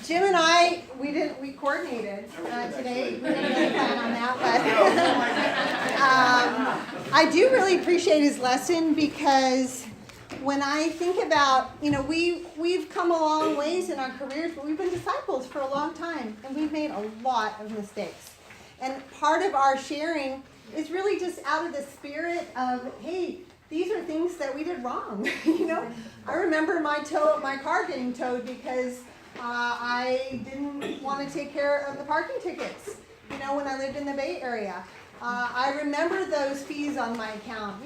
Jim and I, we coordinated today. We didn't really plan on that, but I do really appreciate his lesson because when I think about, we've come a long ways in our careers, but we've been disciples for a long time, and we've made a lot of mistakes. And part of our sharing is really just out of the spirit of, hey, these are things that we did wrong. I remember my car getting towed because I didn't want to take care of the parking tickets, when I lived in the Bay Area. I remember those fees on my account.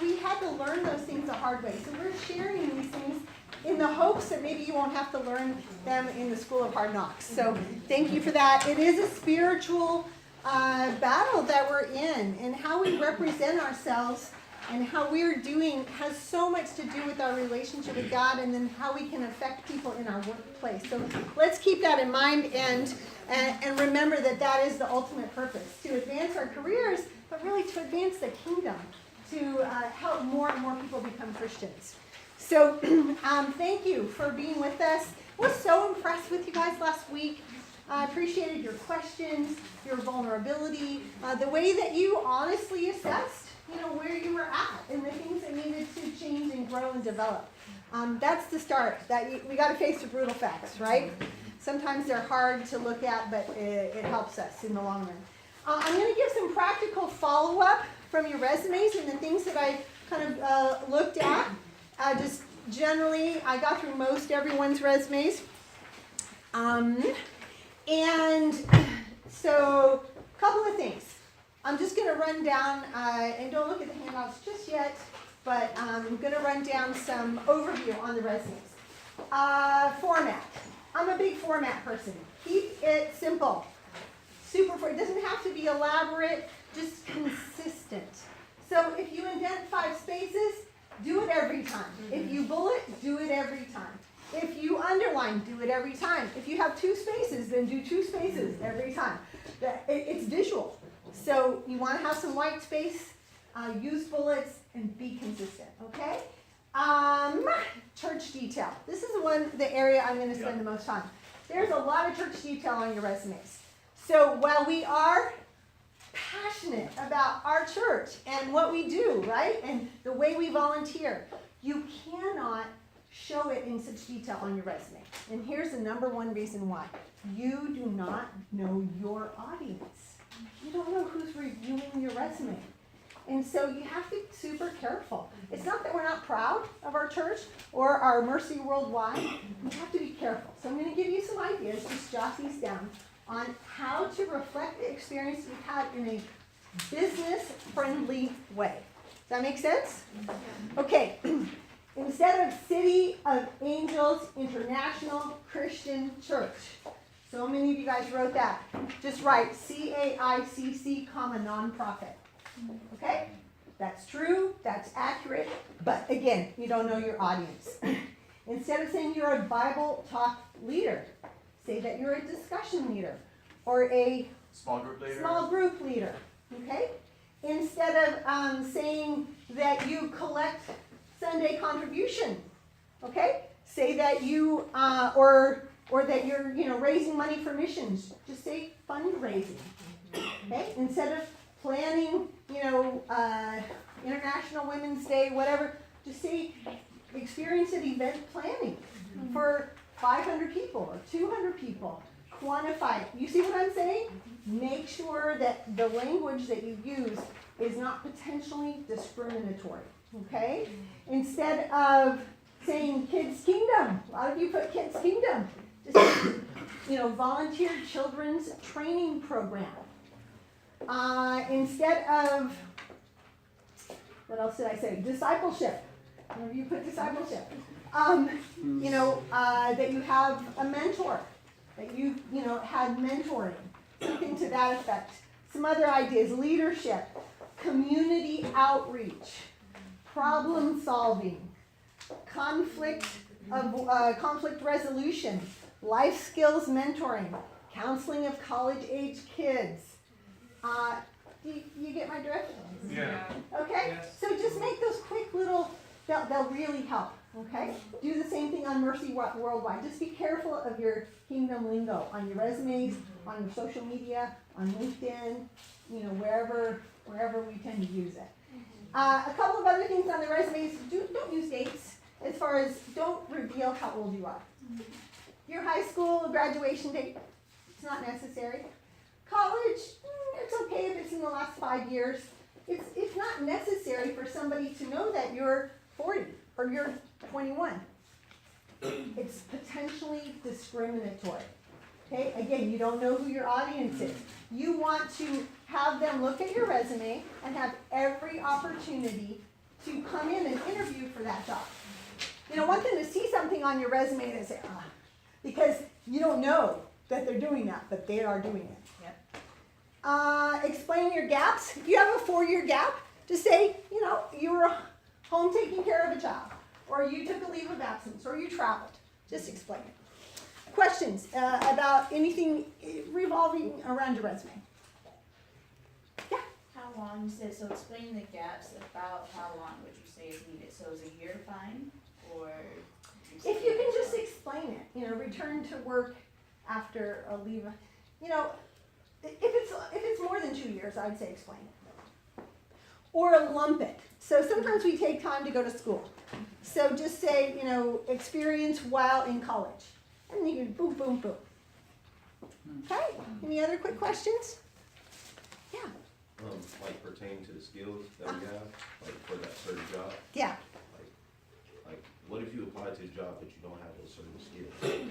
We had to learn those things the hard way. So we're sharing these things in the hopes that maybe you won't have to learn them in the School of Hard Knocks. So thank you for that. It is a spiritual battle that we're in, and how we represent ourselves and how we're doing has so much to do with our relationship with God, and then how we can affect people in our workplace. So let's keep that in mind and remember that is the ultimate purpose, to advance our careers, but really to advance the kingdom, to help more and more people become Christians. So thank you for being with us. I was so impressed with you guys last week. I appreciated your questions, your vulnerability, the way that you honestly assessed where you were at and the things that needed to change and grow and develop. That's the start. We got to face the brutal facts, right? Sometimes they're hard to look at, but it helps us in the long run. I'm going to give some practical follow-up from your resumes and the things that I kind of looked at. Just generally, I got through most everyone's resumes. And so, a couple of things. I'm just going to run down, and don't look at the handouts just yet, but I'm going to run down some overview on the resumes. Format. I'm a big format person. Keep it simple. It doesn't have to be elaborate, just consistent. So if you indent 5 spaces, do it every time. If you bullet, do it every time. If you underline, do it every time. If you have 2 spaces, then do 2 spaces every time. It's visual. So you want to have some white space, use bullets, and be consistent, okay? Church detail. This is the area I'm going to spend the most time. There's a lot of church detail on your resumes. So while we are passionate about our church and what we do, right, and the way we volunteer, you cannot show it in such detail on your resume. And here's the number one reason why. You do not know your audience. You don't know who's reviewing your resume. And so you have to be super careful. It's not that we're not proud of our church or our Mercy Worldwide. You have to be careful. So I'm going to give you some ideas, just jot these down, on how to reflect the experience you've had in a business-friendly way. Does that make sense? Okay. Instead of City of Angels International Christian Church. So many of you guys wrote that. Just write CAICC, nonprofit. Okay? That's true, that's accurate, but again, you don't know your audience. Instead of saying you're a Bible talk leader, say that you're a discussion leader or a small group leader. Okay? Instead of saying that you collect Sunday contribution, okay? Say that you or that you're raising money for missions. Just say fundraising. Okay? Instead of planning International Women's Day, whatever, just say experience at event planning for 500 people or 200 people. Quantify it. You see what I'm saying? Make sure that the language that you use is not potentially discriminatory. Okay? Instead of saying Kids Kingdom, a lot of you put Kids Kingdom. Just volunteer children's training program. Instead of, what else did I say? Discipleship. Maybe you put discipleship. That you have a mentor, that you had mentoring, something to that effect. Some other ideas: leadership, community outreach, problem solving, conflict resolution, life skills mentoring, counseling of college-age kids. You get my drift? Yeah. Okay? Yes. So just make those quick little, they'll really help. Okay? Do the same thing on Mercy Worldwide. Just be careful of your kingdom lingo on your resumes, on your social media, on LinkedIn, wherever we tend to use it. A couple of other things on the resumes, don't use dates as far as don't reveal how old you are. Your high school graduation date, it's not necessary. College, it's okay if it's in the last 5 years. It's not necessary for somebody to know that you're 40 or you're 21. It's potentially discriminatory. Okay, again, you don't know who your audience is. You want to have them look at your resume and have every opportunity to come in and interview for that job. One thing to see something on your resume and say, because you don't know that they're doing that, but they are doing it. Yep. Explain your gaps. If you have a 4-year gap, just say, you were home taking care of a child, or you took a leave of absence, or you traveled. Just explain it. Questions about anything revolving around your resume? Yeah? How long is it? So explain the gaps. About how long would you say is needed? So is a year fine? Or if you can just explain it, return to work after a leave, if it's more than 2 years, I'd say explain it. Or lump it. So sometimes we take time to go to school. So just say, experience while in college. And then you can boom, boom, boom. Okay? Any other quick questions? Yeah. Like pertaining to the skills that we have, like for that certain job. Yeah. Like what if you apply to a job but you don't have those certain skills?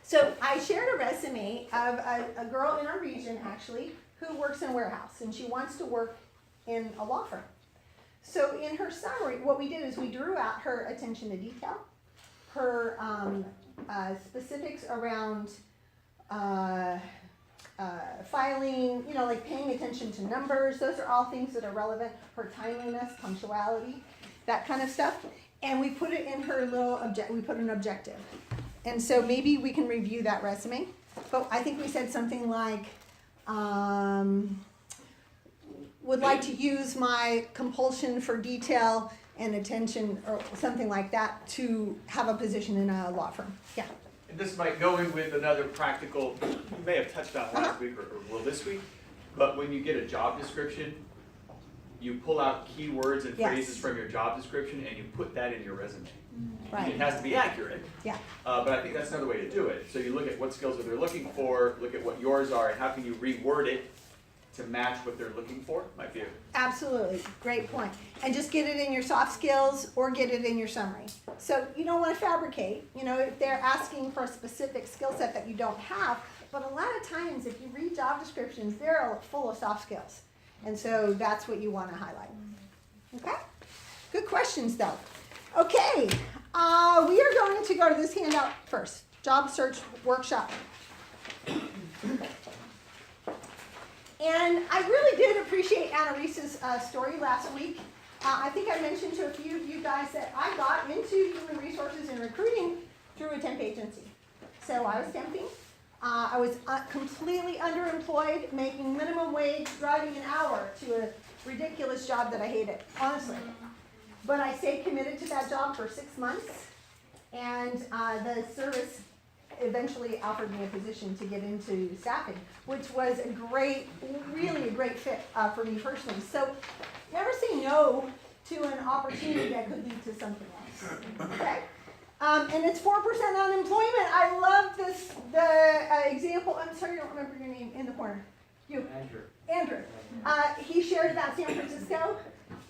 So I shared a resume of a girl in our region, actually, who works in a warehouse, and she wants to work in a law firm. So in her summary, what we did is we drew out her attention to detail, her specifics around filing, like paying attention to numbers. Those are all things that are relevant. Her timeliness, punctuality, that kind of stuff. And we put it in her little we put an objective. And so maybe we can review that resume. But I think we said something like, would like to use my compulsion for detail and attention or something like that to have a position in a law firm. Yeah. And this might go in with another practical, you may have touched on last week or will this week, but when you get a job description, you pull out keywords and phrases from your job description and you put that in your resume. Right. It has to be accurate. Yeah. But I think that's another way to do it. So you look at what skills that they're looking for, look at what yours are, and how can you reword it to match what they're looking for, might be. Absolutely, great point. And just get it in your soft skills or get it in your summary. So you don't want to fabricate, if they're asking for a specific skill set that you don't have, but a lot of times if you read job descriptions, they're full of soft skills. And so that's what you want to highlight. Okay? Good questions though. Okay, we are going to go to this handout first. Job search workshop. And I really did appreciate Anna Reese's story last week. I think I mentioned to a few of you guys that I got into human resources and recruiting through a temp agency. So I was temping. I was completely underemployed, making minimum wage, driving an hour to a ridiculous job that I hated, honestly. But I stayed committed to that job for 6 months, and the service eventually offered me a position to get into staffing, which was really a great fit for me personally. So never say no to an opportunity that could lead to something else. Okay? And it's 4% unemployment. I love the example. I'm sorry, I don't remember your name in the corner. You. Andrew. He shared about San Francisco.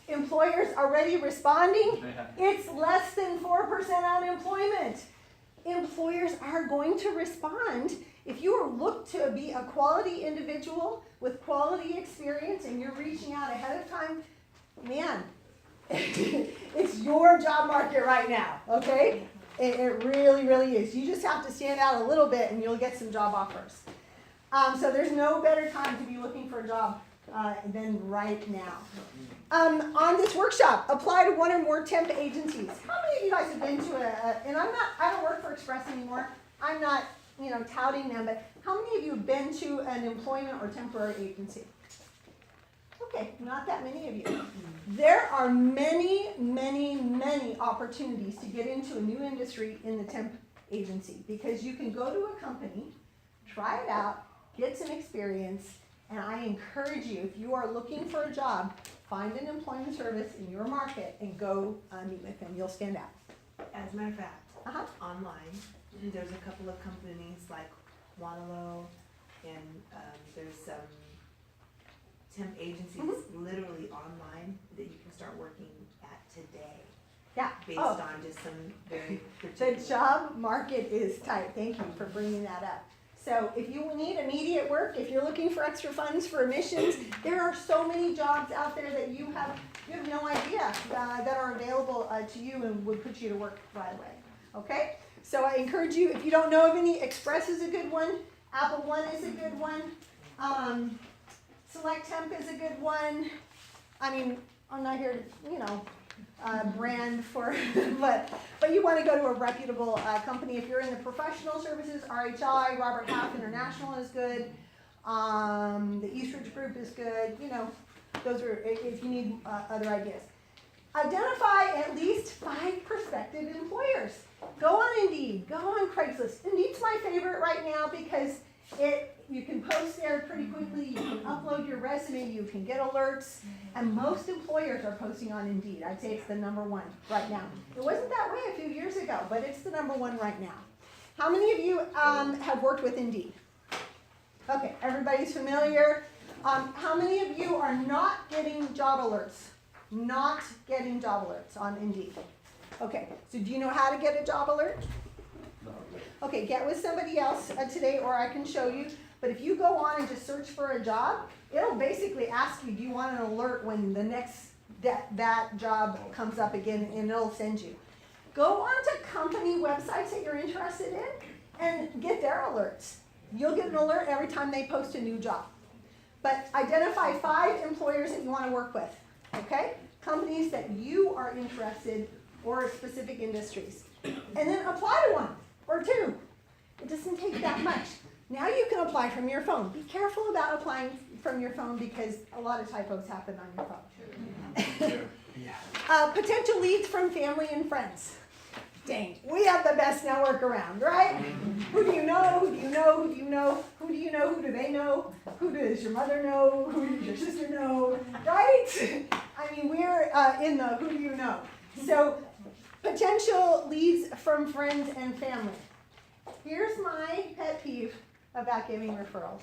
Employers already responding. It's less than 4% unemployment. Employers are going to respond. If you are looked to be a quality individual with quality experience and you're reaching out ahead of time, man, it's your job market right now, okay? It really, really is. You just have to stand out a little bit and you'll get some job offers. So there's no better time to be looking for a job than right now. On this workshop, apply to one or more temp agencies. How many of you guys have been to and I don't work for Express anymore. I'm not, touting them, but how many of you have been to an employment or temporary agency? Okay, Okay, not that many of you. There are many, many, many opportunities to get into a new industry in the temp agency because you can go to a company, try it out, get some experience, and I encourage you, if you are looking for a job, find an employment service in your market and go meet with them. You'll stand out. As a matter of fact, Uh-huh. online, there's a couple of companies like Wanalo, and there's some temp agencies literally online that you can start working at today. Yeah. Based Oh, on just some very the particular. job market is tight. Thank you for bringing that up. So if you need immediate work, if you're looking for extra funds for emissions, there are so many jobs out there that you have no idea that are available to you and would put you to work right away. Okay? So I encourage you, if you don't know of any, Express is a good one. Apple One is a good one. Select Temp is a good one. I mean, I'm not here to, brand for, but you want to go to a reputable company. If you're in the professional services, RHI, Robert Half International is good. The Eastridge Group is good. Those are, if you need other ideas. Identify at least 5 prospective employers. Go on Indeed, go on Craigslist. Indeed's my favorite right now because you can post there pretty quickly, you can upload your resume, you can get alerts, and most employers are posting on Indeed. I'd say it's the #1 right now. It wasn't that way a few years ago, but it's the #1 right now. How many of you have worked with Indeed? Okay, everybody's familiar. How many of you are not getting job alerts? Not getting job alerts on Indeed. Okay, so do you know how to get a job alert? Okay, get with somebody else today or I can show you. But if you go on and just search for a job, it'll basically ask you, do you want an alert when the next that job comes up again, and it'll send you. Go on to company websites that you're interested in and get their alerts. You'll get an alert every time they post a new job. But identify 5 employers that you want to work with, okay? Companies that you are interested or specific industries. And then apply to 1 or 2. It doesn't take that much. Now you can apply from your phone. Be careful about applying from your phone because a lot of typos happen on your phone. Potential leads from family and friends. Dang, we have the best network around, right? Who do you know? Who do you know? Who do you know? Who do you know? Who do they know? Who does your mother know? Who does your sister know? Right? I mean, we're in the who do you know. So potential leads from friends and family. Here's my pet peeve about giving referrals.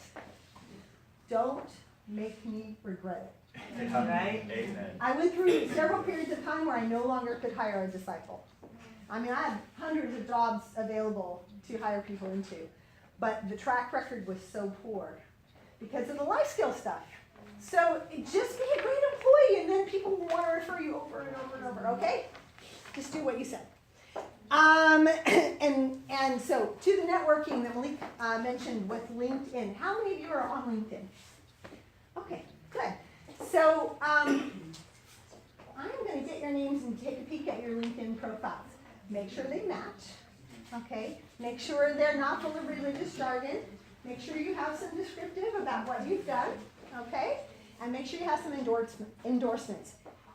Don't make me regret it. Right? Amen. I went through several periods of time where I no longer could hire a disciple. I mean, I had hundreds of jobs available to hire people into, but the track record was so poor because of the life skill stuff. So just be a great employee and then people will want to refer you over and over and over, okay? Just do what you said. And so to the networking that Malik mentioned with LinkedIn. How many of you are on LinkedIn? Okay, good. So I'm going to get your names and take a peek at your LinkedIn profiles. Make sure they match, okay? Make sure they're not full of religious jargon. Make sure you have some descriptive about what you've done, okay? And make sure you have some endorsements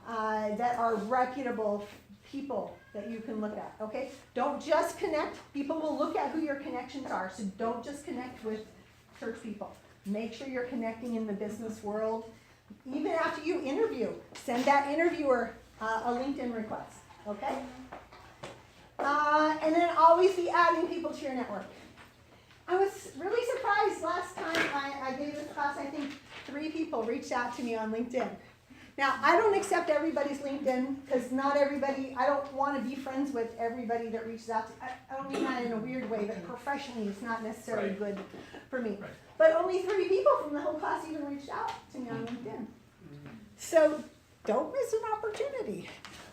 that are reputable people that you can look at, okay? Don't just connect. People will look at who your connections are, so don't just connect with church people. Make sure you're connecting in the business world. Even after you interview, send that interviewer a LinkedIn request, okay? And then always be adding people to your network. I was really surprised last time I gave this class, I think 3 people reached out to me on LinkedIn. Now, I don't accept everybody's LinkedIn because not everybody, I don't want to be friends with everybody that reaches out to me. I don't mean that in a weird way, but professionally it's not necessarily good for me. Right. But only 3 people from the whole class even reached out to me on LinkedIn. So don't miss an opportunity.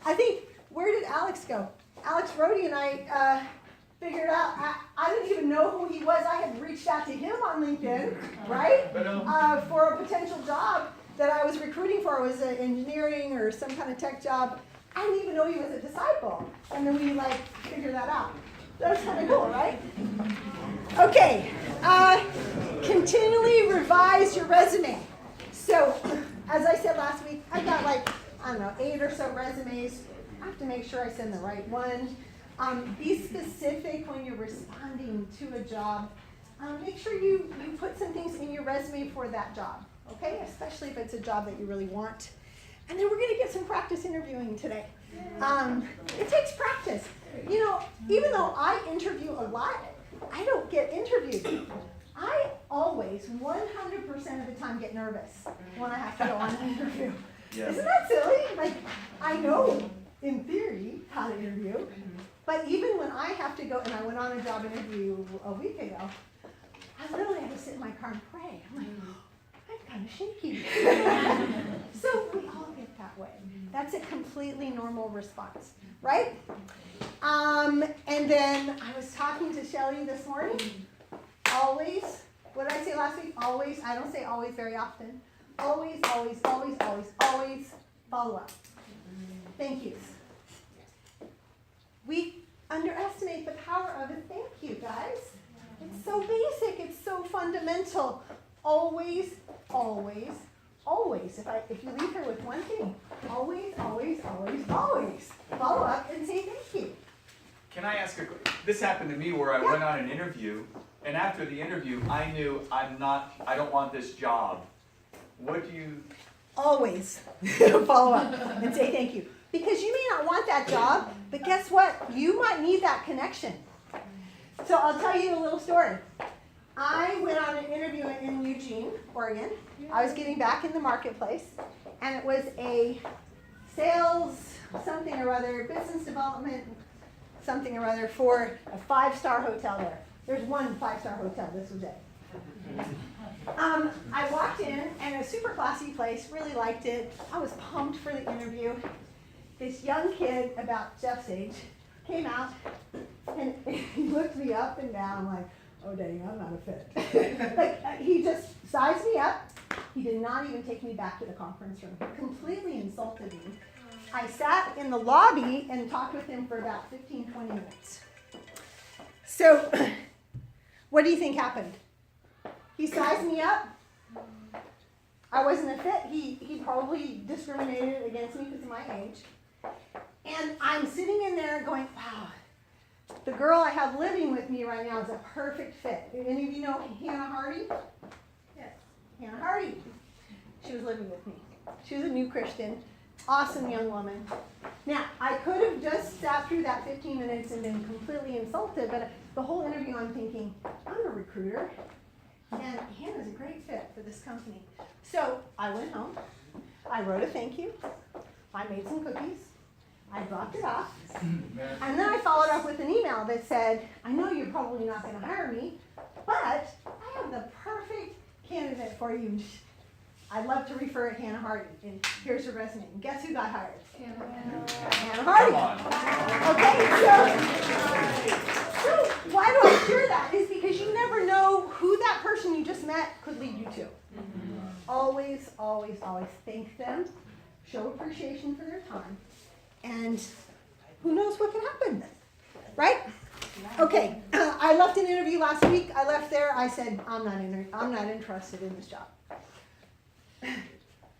I think, where did Alex go? Alex Brody and I figured out, I didn't even know who he was. I had reached out to him on LinkedIn, right? For a potential job that I was recruiting for. It was an engineering or some kind of tech job. I didn't even know he was a disciple. And then we figured that out. That's kind of cool, right? Okay, continually revise your resume. So, as I said don't know, 8 or so resumes. I have to make sure I send the right one. Be specific when you're responding to a job. Make sure you put some things in your resume for that job, okay? Especially if it's a job that you really want. And then we're gonna get some practice interviewing today. It takes practice. You know, even though I interview a lot, I don't get interviewed. I always, 100% of the time, get nervous when I have to go on an interview. Yeah. Isn't that silly? Like, I know, in theory, how to interview, but even when I have to go, and I went on a job interview a week ago, I literally had to sit in my car and pray. I'm like, I'm kind of shaky. So we all get that way. That's a completely normal response, right? And then I was talking to Shelly this morning. Always, what did I say last week? Always, I don't say always very often. Always, always, always, always, always follow up. Thank yous. We underestimate the power of a thank you, guys. It's so basic, it's so fundamental. Always, always, always. If you leave here with one thing, always, always, always, always follow up and say thank you. Can I ask this happened to me where I went on an interview, and after the interview, I knew I don't want this job. What do you? Always follow up and say thank you. Because you may not want that job, but guess what? You might need that connection. So I'll tell you a little story. I went on an interview in Eugene, Oregon. I was getting back in the marketplace, and it was a sales something or other, business development something or other for a 5-star hotel there. There's one 5-star hotel, this was it. I walked in, and it was a super classy place, really liked it. I was pumped for the interview. This young kid, about Jeff's age, came out, and he looked me up and down. I'm like, oh dang, I'm not a fit. Like, he just sized me up. He did not even take me back to the conference room. He completely insulted me. I sat in the lobby and talked with him for about 15, 20 minutes. So, what do you think happened? He sized me up. I wasn't a fit. He probably discriminated against me because of my age. And I'm sitting in there going, wow, the girl I have living with me right now is a perfect fit. Any of you know Hannah Hardy? Yes. Hannah Hardy. She was living with me. She was a new Christian, awesome young woman. Now, I could have just sat through that 15 minutes and been completely insulted, but the whole interview I'm thinking, I'm a recruiter, and Hannah's a great fit for this company. So I went home, I wrote a thank you, I made some cookies, I dropped it off, and then I followed up with an email that said, I know you're probably not going to hire me, but I have the perfect candidate for you. I'd love to refer it Hannah Hardy, and here's her resume. And guess who got hired? Hannah Hardy. Okay, so why do I share that? Is because you never know who that person you just met could lead you to. Always, always, always thank them, show appreciation for their time, and who knows what can happen, right? Okay, I left an interview last week. I left there. I said, I'm not interested in this job.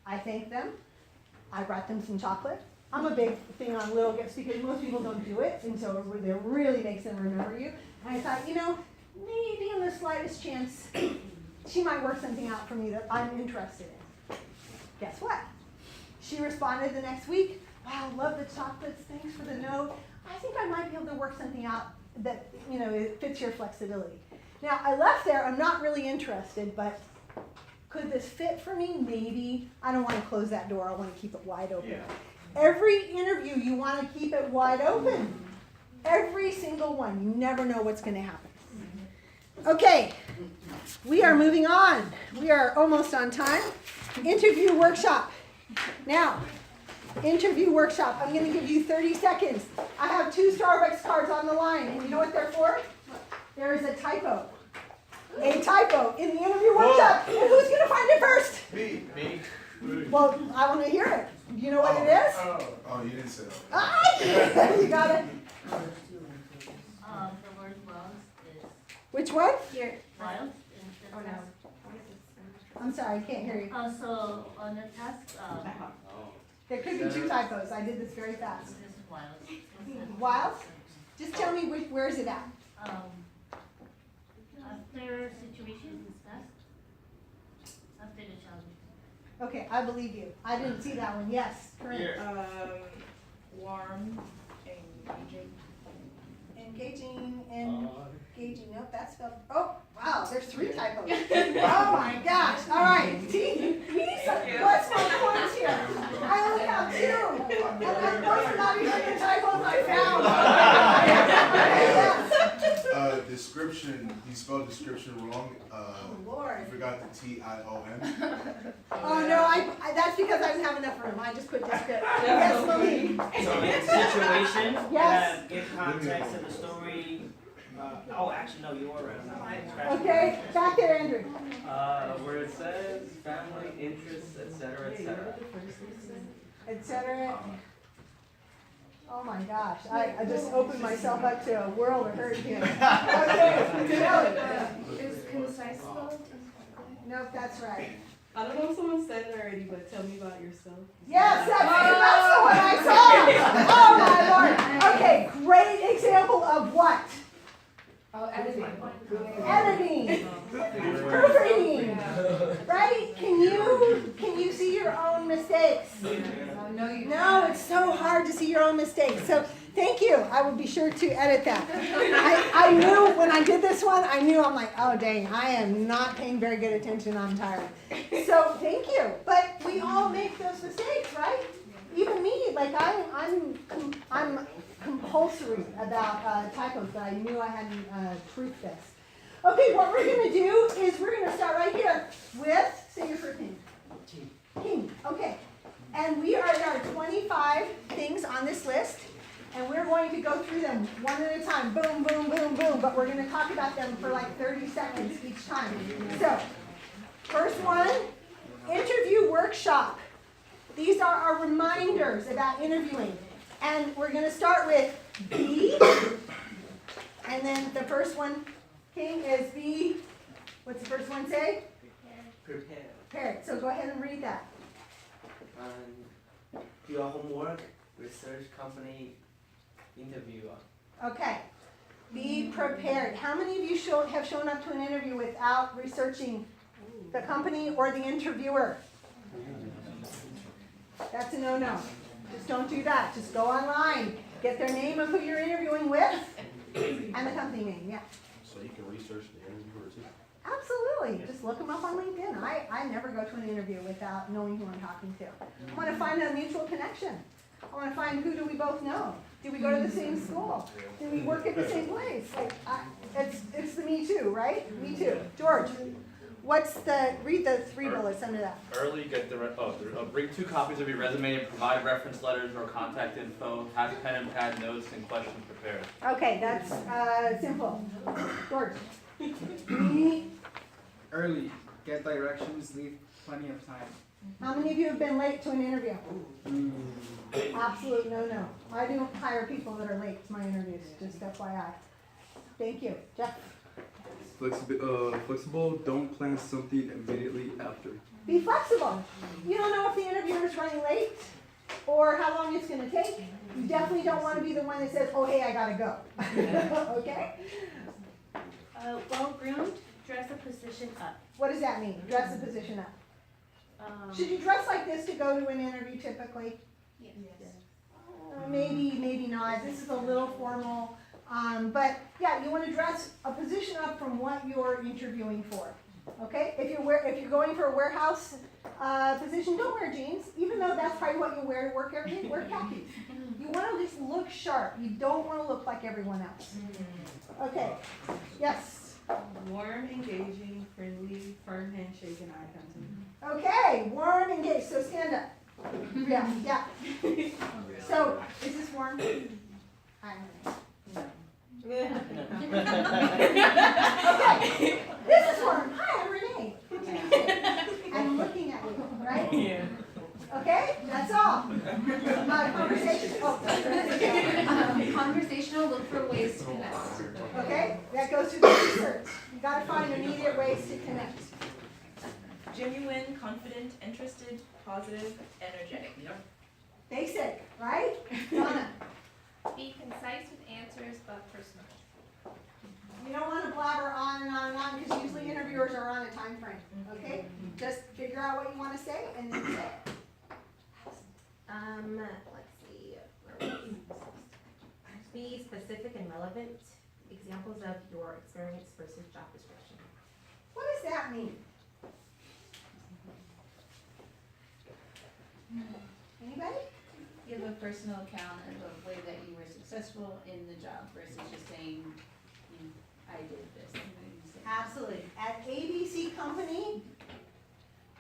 I thanked them. I brought them some chocolate. I'm a big thing on little gifts because most people don't do it, and so it really makes them remember you. And I thought, maybe in the slightest chance, she might work something out for me that I'm interested in. Guess what? She responded the next week. Wow, love the chocolates. Thanks for the note. I think I might be able to work something out that, it fits your flexibility. Now, I left there. I'm not really interested, but could this fit for me? Maybe. I don't want to close that door. I want to keep it wide open. Yeah. Every interview, you want to keep it wide open. Every single one. You never know what's going to happen. Okay, we are moving on. We are almost on time. Interview workshop. Now, interview workshop. I'm going to give you 30 seconds. I have 2 Starbucks cards on the line, and you know what they're for? There is a typo. A typo in the interview workshop. And who's going to find it first? Me. Well, I want to hear it. Do you know what it is? Oh, you didn't say that. Ah, you got it. The word wild is Which one? here. Wild. Oh, no. I'm sorry, I can't hear you. So on the task, There could be two typos, I did this very fast. This is wild. Wild? Just tell me where is it at? After situation discussed, after the child. Okay, I believe you. I didn't see that one. Yes, Corinne. Warm, engaging, nope, that's spelled, Oh, wow, there's 3 typos. Oh my gosh, all right. What's my points here? I only have 2. And those are not even the typos I found. Okay, yes. Description, he spelled description wrong. Oh, Lord. He forgot the T-I-O-N. Oh, no, I that's because I didn't have enough room. I just put description. Yes, Loheed. Situation. Yes. Give context of the story. Actually, no, you were right. Okay, back there, Andrew. Where it says family, interests, etc., etc. Et cetera. Oh my gosh, I just opened myself up to a world of hurt here. Okay, Kelly. Is concise spelled? Nope, that's right. I don't know if someone said it already, but tell me about yourself. Yes, that's the one I saw. Oh my Lord. Okay, great example of what? Oh, editing. Editing. Proofreading. Right? Can you see your own mistakes? No, it's so hard to see your own mistakes. So thank you. I will be sure to edit that. I knew when I did this one, I'm like, oh dang, I am not paying very good attention. I'm tired. So thank you. But we all make those mistakes, right? Even me. Like I'm compulsory about typos, but I knew I hadn't proofed this. Okay, what we're going to do is we're going to start right here with, say your first name. King. Okay. And we are at our 25 things on this list, and we're going to go through them one at a time. Boom, boom, boom, boom. But we're going to talk about them for like 30 seconds each time. So, first one, interview workshop. These are our reminders about interviewing. And we're going to start with B. And then the first one, King, is B. What's the first one say? Prepare. Prepared. So go ahead and read that. Do your homework, research company, interviewer. Okay. Be prepared. How many of you have shown up to an interview without researching the company or the interviewer? That's a no-no. Just don't do that. Just go online. Get their name of who you're interviewing with and the company name. Yeah. So you can research the interviewer too? Absolutely. Just look them up on LinkedIn. I never go to an interview without knowing who I'm talking to. I want to find a mutual connection. I want to find who do we both know. Do we go to the same school? Do we work at the same place? Like, it's the me too, right? Me too. George, read the 3 bullets under that. Early, bring 2 copies of your resume and provide reference letters or contact info. Have pen and pad notes and questions prepared. Okay, that's simple. George. Early, get directions, leave plenty of time. How many of you have been late to an interview? Absolute no-no. I don't hire people that are late to my interviews, just FYI. Thank you. Jeff? Flexible, don't plan something immediately after. Be flexible. You don't know if the interviewer is running late or how long it's going to take. You definitely don't want to be the one that says, oh, hey, I got to go. Okay? Well-groomed, dress a position up. What does that mean? Dress the position up. Should you dress like this to go to an interview typically? Yes. Maybe not. This is a little formal. But yeah, you want to dress a position up from what you're interviewing for. Okay? If you're going for a warehouse position, don't wear jeans, even though that's probably what you wear to work every day. Wear khakis. You want to just look sharp. You don't want to look like everyone else. Okay. Yes. Warm, engaging, friendly, firm handshake, and eye contact. Okay, warm, engaged. So stand up. Yeah. So, is this warm? Hi, Renee. Okay, this is warm. Hi, I'm Renee. I'm looking at you, right? Yeah. Okay, that's all. Conversation. Conversational, look for ways to connect. Okay, that goes through the research. You gotta find immediate ways to connect. Genuine, confident, interested, positive, energetic. Basic, right? Donna, Be concise with answers but personal. you don't want to blabber on and on and on because usually interviewers are on a time frame, okay? Just figure out what you want to say and then say it. Let's see. Be specific and relevant. Examples of your experience versus job description. What does that mean? Anybody? Give a personal account of a way that you were successful in the job versus just saying, I did this. You know, you say- Absolutely. At ABC Company,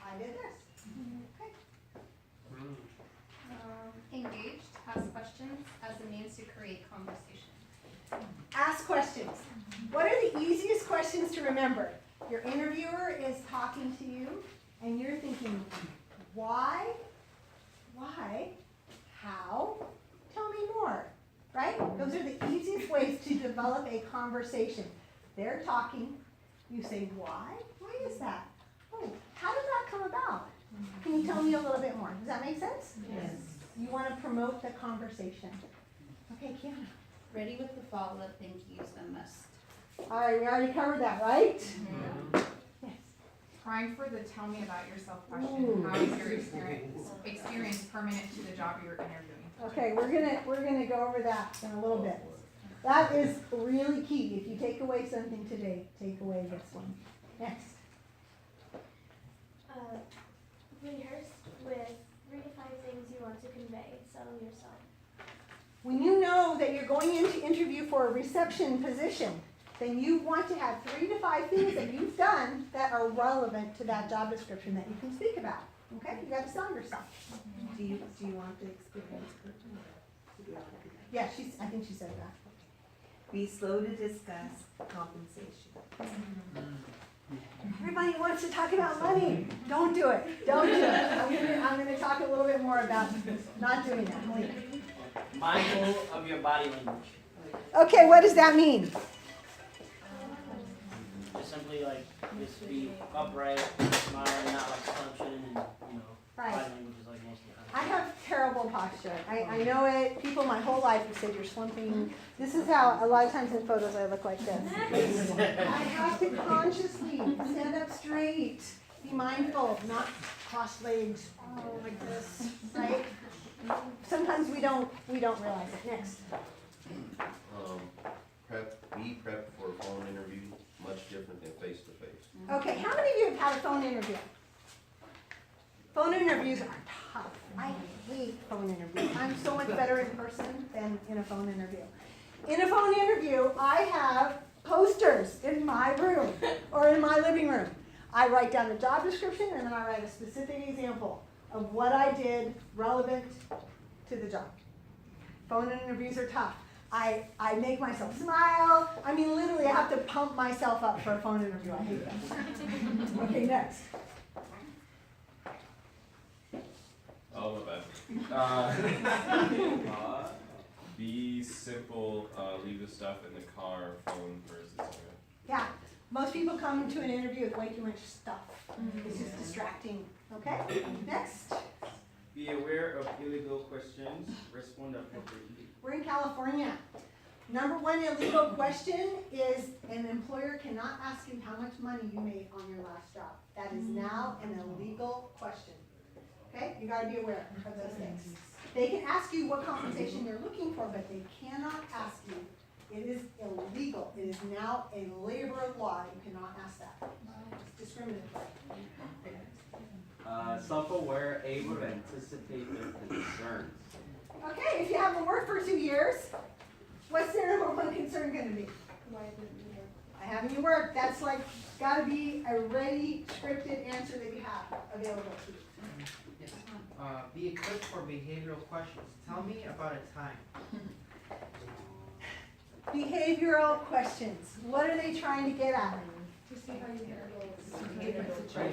I did this. Okay. Engaged, ask questions as a means to create conversation. Ask questions. What are the easiest questions to remember? Your interviewer is talking to you and you're thinking, why? Why? How? Tell me more, right? Those are the easiest ways to develop a conversation. They're talking, you say, why? Why is that? Oh, how did that come about? Can you tell me a little bit more? Does that make sense? Yes. You want to promote the conversation. Okay, Kiana. Ready with the follow-up thank yous a must. All right, we already covered that, right? Yes. Trying for the tell me about yourself Ooh. question. How is your experience permanent to the job you're interviewing? Okay, we're gonna go over that in a little bit. That is really key. If you take away something today, take away this one. Next. Rehearse with 3 to 5 things you want to convey. Sell yourself. When you know that you're going in to interview for a reception position, then you want to have 3 to 5 things that you've done that are relevant to that job description that you can speak about. Okay, you got to sell yourself. Do you want the experience person? Yeah, I think she said that. Be slow to discuss compensation. Everybody wants to talk about money. Don't do it. Don't do it. I'm gonna talk a little bit more about not doing that. Mindful of your body language. Okay, what does that mean? Just simply like, just be upright, smiling, not like slouching, and Right. body language is like most of the time. I have terrible posture. I know it. People my whole life have said you're slumping. This is how a lot of times in photos I look like this. I have to consciously stand up straight. Be mindful, not cross legs like this, right? Sometimes we don't realize it. Next. Be prepped for a phone interview, much different than face to face. Okay, how many of you have had a phone interview? Phone interviews are tough. I hate phone interviews. I'm so much better in person than in a phone interview. In a phone interview, I have posters in my room or in my living room. I write down the job description and then I write a specific example of what I did relevant to the job. Phone interviews are tough. I make myself smile. I mean, literally, I have to pump myself up for a phone interview. I hate that. Okay, next. Oh, my bad. Be simple, leave the stuff in the car, phone, purse, etc. Yeah, most people come to an interview with way too much stuff. It's just distracting. Okay, next. Be aware of illegal questions. Respond appropriately. We're in California. Number one illegal question is an employer cannot ask you how much money you made on your last job. That is now an illegal question. Okay, you gotta be aware of those things. They can ask you what compensation you're looking for, but they cannot ask you. It is illegal. It is now a labor law. You cannot ask that. It's discriminatory. Self-aware, able to anticipate their concerns. Okay, if you haven't worked for 2 years, what's their number one concern gonna be? I haven't worked. That's like, gotta be a ready, scripted answer that you have available to you. Be equipped for behavioral questions. Tell me about a time. Behavioral questions. What are they trying to get at? To see how you handle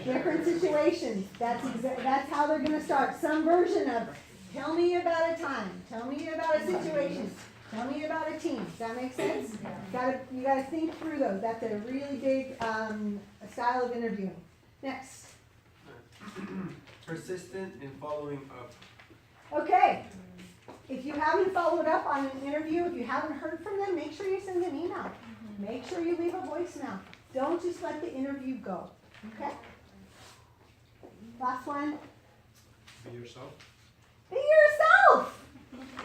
Different situations. That's how they're gonna start. Some version of, tell me about a time. Tell me about a situation. Tell me about a team. Does that make sense? You gotta think through those. That's a really big style of interviewing. Next. Persistent in following up. Okay. If you haven't followed up on an interview, if you haven't heard from them, make sure you send an email. Make sure you leave a voicemail. Don't just let the interview go. Okay? Last one. Be yourself. Be yourself.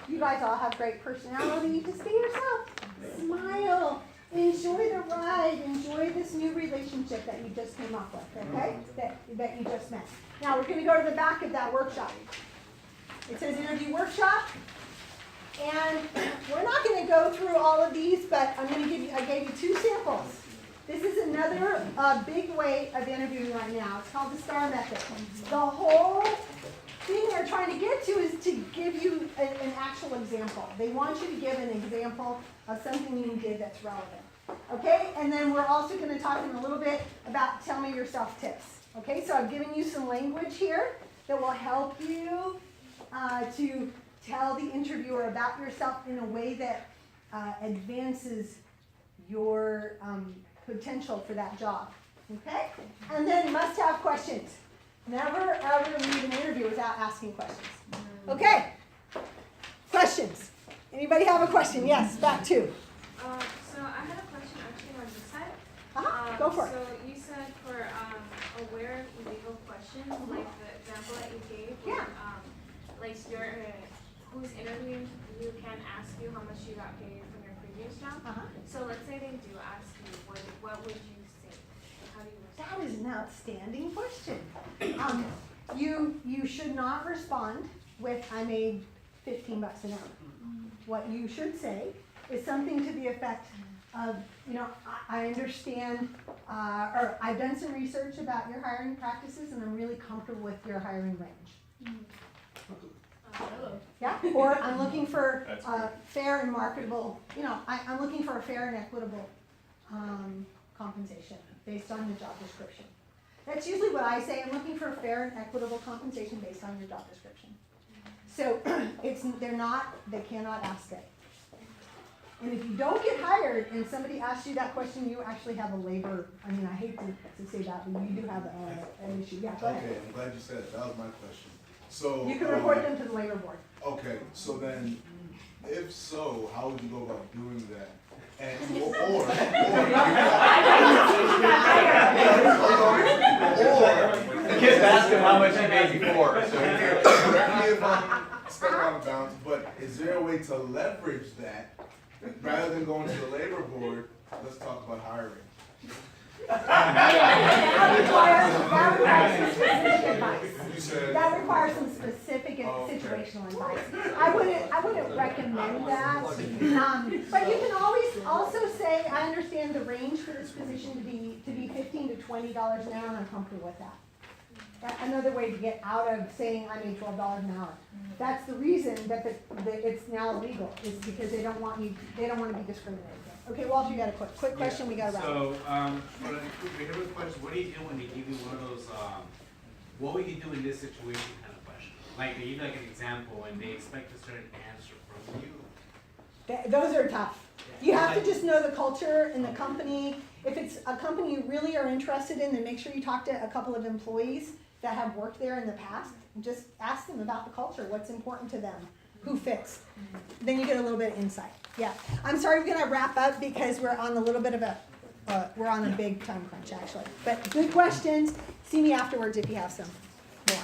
You guys all have great personality. Just be yourself. Smile. Enjoy the ride. Enjoy this new relationship that you just came up with, okay? That you just met. Now we're going to go to the back of that workshop. It says interview workshop. And we're not going to go through all of these, but I gave you 2 samples. This is another big way of interviewing right now. It's called the STAR method. The whole thing they're trying to get to is to give you an actual example. They want you to give an example of something you did that's relevant. Okay? And then we're also going to talk in a little bit about tell me yourself tips. Okay? So I've given you some language here that will help you to tell the interviewer about yourself in a way that advances your potential for that job. Okay? And then must-have questions. Never ever leave an interview without asking questions. Okay? Questions? Anybody have a question? Yes, back to. So I had a question actually on this side. Go for it. So you said for aware legal questions, like the example that you gave, like your who's interviewing you can ask you how much you got paid from your previous job. So let's say they do ask you, what would you say? How do you respond? That is an outstanding question. You should not respond with I made $15 an hour. What you should say is something to the effect of, I understand, or I've done some research about your hiring practices and I'm really comfortable with your hiring range. Yeah, or I'm looking for fair and marketable, I'm looking for a fair and equitable compensation based on the job description. That's usually what I say. I'm looking for a fair and equitable compensation based on your job description. So they cannot ask it. And if you don't get hired and somebody asks you that question, you actually have a labor, I hate to say that, but you do have an issue. Yeah, go ahead. Okay, I'm glad you said it. That was my question. So you can report them to the labor board. Okay, so then, if so, how would you go about doing that? And or Kids ask him how much he made before. So correct me if I'm stepping out of bounds, but is there a way to leverage that rather than going to the labor board? Let's talk about hiring. That requires some specific situational advice. I wouldn't recommend that. But you can always also say, I understand the range for this position to be $15 to $20 an hour, and I'm comfortable with that. Another way to get out of saying I made $12 an hour. That's the reason that it's now illegal, is because they don't want to be discriminated against. Okay, Walter, you got a quick question, we got to wrap up. So, for the behavioral question, what do you do when they give you one of those, what would you do in this situation kind of question? Like, they give you like an example and they expect a certain answer from you. Those are tough. You have to just know the culture and the company. If it's a company you really are interested in, then make sure you talk to a couple of employees that have worked there in the past. And just ask them about the culture, what's important to them, who fits. Then you get a little bit of insight. Yeah. I'm sorry, we're gonna wrap up because we're on a little bit of we're on a big time crunch actually. But good questions. See me afterwards if you have some more.